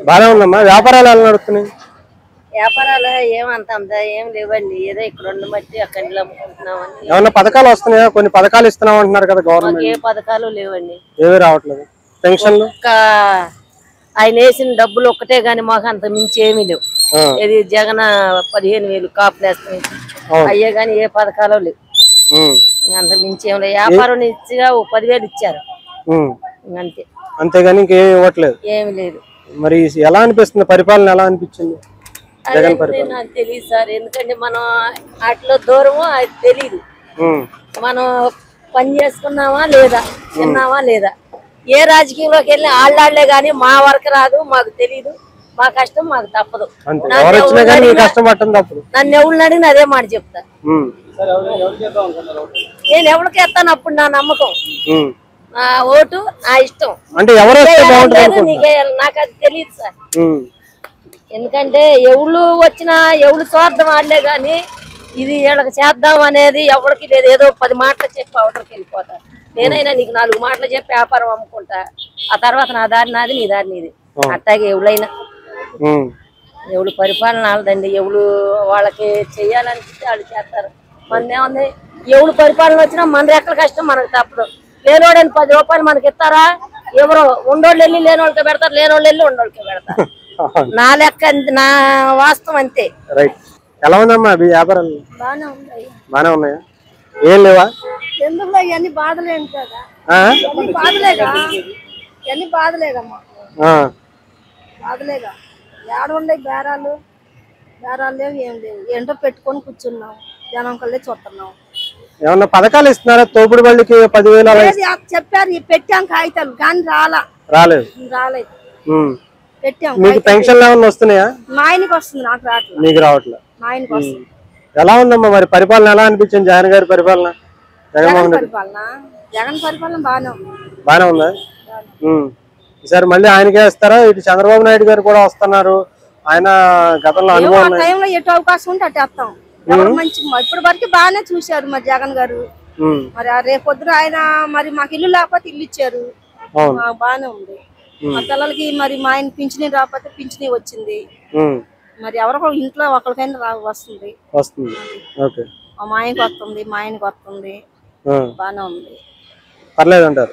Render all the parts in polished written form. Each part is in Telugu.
బాగానే ఉందమ్మా. వ్యాపారాలు ఎలా నడుస్తున్నాయి? వ్యాపారాలు అంత ఏం లేవండి. ఏదో ఇక్కడ ఉన్న బట్టి అక్కడ అమ్ముకుంటున్నామని. ఏమన్నా పథకాలు వస్తున్నాయా? కొన్ని పథకాలు ఇస్తున్నాం అంటున్నారు కదా గవర్నమెంట్. ఏ పథకాలు లేవండి, ఏమీ రావట్లేదు. పెన్షన్లు ఆయన వేసిన డబ్బులు ఒక్కటే గాని మాకు అంత మించి ఏమీ లేవు. ఇది జగన్ 15,000 కాపులు వేస్తాయి అయ్యే గాని ఏ పథకాలు లేవు. అంత మించి ఏం లేదు. వ్యాపారం ఇచ్చిగా 10,000 ఇచ్చారు అంతే, అంతేగాని ఇంకేం ఇవ్వట్లేదు. ఏమి లేదు. మరి ఎలా అనిపిస్తుంది? పరిపాలన ఎలా అనిపించింది జగన్ పరిపాలన? నాకు తెలియదు సార్, ఎందుకంటే మనం అట్లా దూరము అది తెలీదు. మనం పని చేసుకున్నామా లేదా, తిన్నామా లేదా, ఏ రాజకీయంలోకి వెళ్ళి ఆళ్ళే గాని మా వరకు రాదు, మాకు తెలీదు. మా కష్టం మాకు తప్పదు. నన్ను ఎవరిని అడిగిన అదే మాట చెప్తా. నేను ఎవరికి ఎత్తాను అప్పుడు నా నమ్మకం, నా ఓటు నా ఇష్టం. అంటే నాకు అది తెలియదు సార్. ఎందుకంటే ఎవరు వచ్చినా ఎవరు స్వార్థం ఆడలే గాని ఇది వీళ్ళకి చేద్దాం అనేది ఎవరికి లేదు. ఏదో 10 మాటలు చెప్పి అవతలకి వెళ్ళిపోతారు. నేనైనా నీకు 4 మాటలు చెప్పి వ్యాపారం అమ్ముకుంటా, ఆ తర్వాత నా దారి నాది నీ దారి నీది. అట్లాగే ఎవరైనా ఎవరు పరిపాలన ఆడదండి. ఎవరు వాళ్ళకి చెయ్యాలనిపిస్తే వాళ్ళు చేస్తారు. మనదేముంది, ఎవరు పరిపాలన వచ్చినా మన రెక్కల కష్టం మనకు తప్పదు. లేనోడని 10 రూపాయలు మనకి ఇస్తారా? ఎవరో ఉండోళ్ళు వెళ్ళి లేని వాళ్ళకి పెడతారు, లేనోళ్ళు వెళ్ళి ఉండోళ్ళకి పెడతారు. నా లెక్క, నా వాస్తవం అంతే. ఎలా ఉందమ్మా వ్యాపారాలు? బాగానే ఉన్నాయా? ఏం లేవా? ఎందుకు ఇవన్నీ బాధలేండి కదా, బాధలేగా, ఇవన్నీ బాధలేదమ్మా, బాధలేగా. ఏడుండే బేరాలు లేవు, ఏం లేవు. ఏంటో పెట్టుకొని కూర్చున్నాం, జనం కల్లే చూస్తున్నాం. ఏమన్నా పథకాలు ఇస్తున్నారా? తోపుడు బళ్ళకి 10,000 చెప్పారు, పెట్టాం కాగితాలు కానీ రాలేదు. పెట్టాం. మీకు పెన్షన్లు ఏమన్నా వస్తున్నాయా? మా ఆయనకి వస్తుంది, నాకు రావట్లేదు. మీకు రావట్లేదు. మా ఆయనకి వస్తుంది. ఎలా ఉందమ్మా మరి పరిపాలన? ఎలా అనిపించింది జగన్ గారి పరిపాలన? జగన్ పరిపాలన బాగానే ఉందా? ఈసారి మళ్ళీ ఆయనకే ఇస్తారా? ఇటు చంద్రబాబు నాయుడు గారు కూడా వస్తున్నారు. ఆయన గతంలో అనుభవం ఎటు అవకాశం ఉంటే అటు వేస్తాం. మంచి ఇప్పటి వరకు బాగానే చూశారు మరి జగన్ గారు. మరి రేపొద్దున ఆయన మరి మాకు ఇల్లు లేకపోతే ఇల్లు ఇచ్చారు, బాగానే ఉంది. మా పిల్లలకి మరి మా ఆయన పింఛని రాకపోతే పింఛని వచ్చింది. మరి ఎవరో ఇంట్లో ఒకరికైనా వస్తుంది. మా ఆయనకి వస్తుంది, మా ఆయనకి వస్తుంది, బాగానే ఉంది. పర్లేదు అంటారు.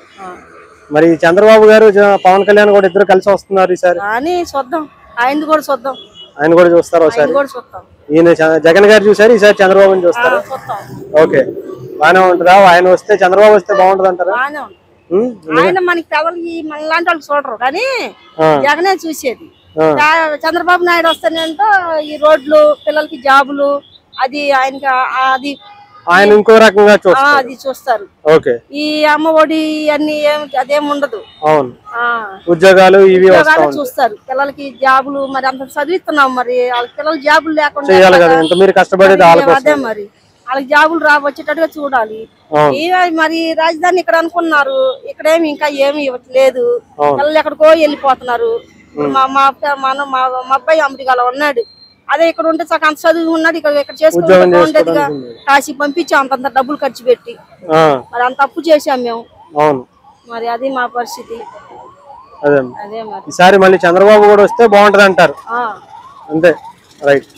మరి చంద్రబాబు గారు పవన్ కళ్యాణ్ కూడా ఇద్దరు కలిసి వస్తున్నారు ఈసారి. కానీ చూద్దాం, ఆయన కూడా చూద్దాం. ఆయన కూడా చూస్తారు ఒకసారి. ఈయన జగన్ గారు చూసారు, ఈసారి చంద్రబాబుని చూస్తారు. ఓకే, బాగానే ఉంటుందా? ఆయన వస్తే, చంద్రబాబు వస్తే బాగుంటది అంటారా? ఆయన మనకి పిల్లలకి మన లాంటి వాళ్ళకి చూడరు కానీ జగనే చూసేది. చంద్రబాబు నాయుడు వస్తేనేంటో ఈ రోడ్లు, పిల్లలకి జాబులు, అది ఆయనకి అది ఆయన ఇంకో రకంగా అది చూస్తారు. ఈ అమ్మ ఒడి అన్ని అదేం ఉండదు. ఉద్యోగాలు ఇవి చూస్తారు. పిల్లలకి జాబులు మరి అంత చదివిస్తున్నాం, మరి వాళ్ళకి పిల్లలకి జాబులు లేకుండా అదే మరి వాళ్ళకి జాబులు వచ్చేటట్టుగా చూడాలి. మరి రాజధాని ఇక్కడ అనుకున్నారు, ఇక్కడేమి ఇంకా ఏమి ఇవ్వట్లేదు. పిల్లలు ఎక్కడికో వెళ్ళిపోతున్నారు. మా అబ్బాయి అమెరికాలో ఉన్నాడు, అదే ఇక్కడ ఉంటే అంత చదువు ఉన్నాడు, ఇక్కడ చేసుకుంటే బాగుండేదిగా. కాశీ పంపించి అంతంత డబ్బులు ఖర్చు పెట్టి మరి అంత అప్పు చేసాం మేము. మరి అది మా పరిస్థితి. అదే మరి ఈసారి మళ్ళీ చంద్రబాబు కూడా వస్తే బాగుంటది అంటారు. అంతే, రైట్.